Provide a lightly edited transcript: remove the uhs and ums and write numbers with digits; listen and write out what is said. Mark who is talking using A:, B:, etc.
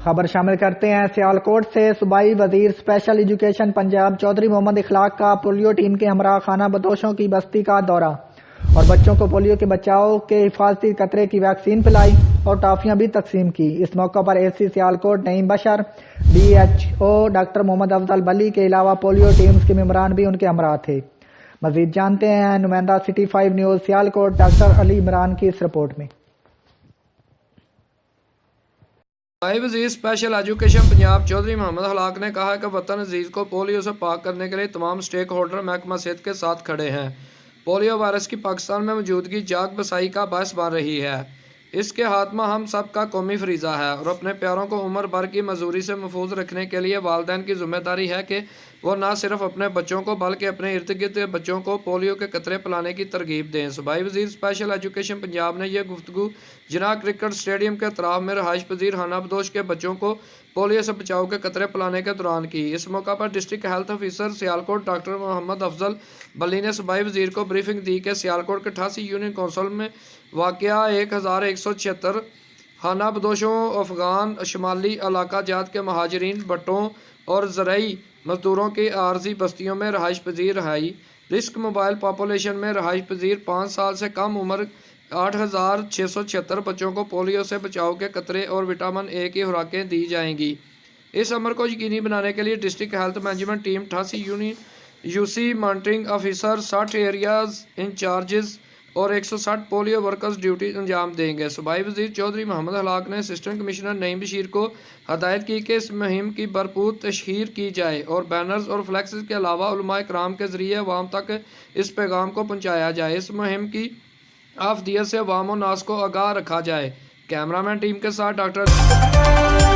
A: खबर शामिल करते हैं सियालकोट से। सूबाई वजीर स्पेशल एजुकेशन पंजाब चौधरी मोहम्मद इखलाक का पोलियो टीम के हमरा खाना बदोशों की बस्ती का दौरा और बच्चों को पोलियो के बचाव के हिफाजती कतरे की वैक्सीन पिलाई और टॉफियां भी तकसीम की। इस मौका पर एसी सियालकोट नईम बशर, DHO डॉक्टर मोहम्मद अफजल बली के अलावा पोलियो टीम्स के मेंबरान भी उनके हमरा थे। मजीद जानते हैं नुमाइंदा city 5 news Sialkot doctor Ali Imran की इस रिपोर्ट में।
B: सूबाई वजीर स्पेशल एजुकेशन पंजाब चौधरी मोहम्मद इखलाक ने कहा कि वतन अजीज को पोलियो से पाक करने के लिए तमाम स्टेक होल्डर महकमा सेहत के साथ खड़े हैं। पोलियो वायरस की पाकिस्तान में मौजूदगी जाग बसाई का बायस बन रही है। इसके खात्मा हम सब का कौमी फरीज़ा है और अपने प्यारों को उम्र भर की मजदूरी से महफूज रखने के लिए वालिदैन की जिम्मेदारी है कि वो न सिर्फ अपने बच्चों को बल्कि अपने इर्द गिर्द बच्चों को पोलियो के कतरे पिलाने की तरगीब दें। सूबाई वजीर स्पेशल एजुकेशन पंजाब ने यह गुफ्तगू जिना क्रिकेट स्टेडियम के अतराफ में रहायश पजीर खाना बदोश के बच्चों को पोलियो से बचाव के कतरे पिलाने के दौरान की। इस मौका पर district health officer Sialkot doctor Mohammad Afzal Bali ने सूबाई वजीर को ब्रीफिंग दी कि सियालकोट के 88 यूनियन कौंसल में वाक़या 1176 खाना बदोशों, अफगान शमाली इलाका जात के महाजरीन, भट्टों और ज़रई मजदूरों की आर्जी बस्तियों में रहायश पजीर रहाई रिस्क मोबाइल पॉपुलेशन में रहायश पजीर 5 साल से कम उम्र 8676 बच्चों को पोलियो से बचाव के कतरे और विटामिन ए की खुराकें दी जाएंगी। इस अमर को यकीनी बनाने के लिए district health management team 88 UC monitoring officer, 60 areas incharges और 160 पोलियो वर्कर्स ड्यूटी अंजाम देंगे। सूबाई वजीर चौधरी मोहम्मद इखलाक ने असिस्टेंट कमिश्नर नईम बशीर को हदायत की कि इस मुहिम की भरपूर तशहीर की जाए और बैनर्स और फ्लैक्स के अलावा उलमा इकराम के जरिए अवाम तक इस पैगाम को पहुँचाया जाए। इस मुहिम की आफदियत से अवाम और नास को आगाह रखा जाए। कैमरामैन टीम के साथ डॉक्टर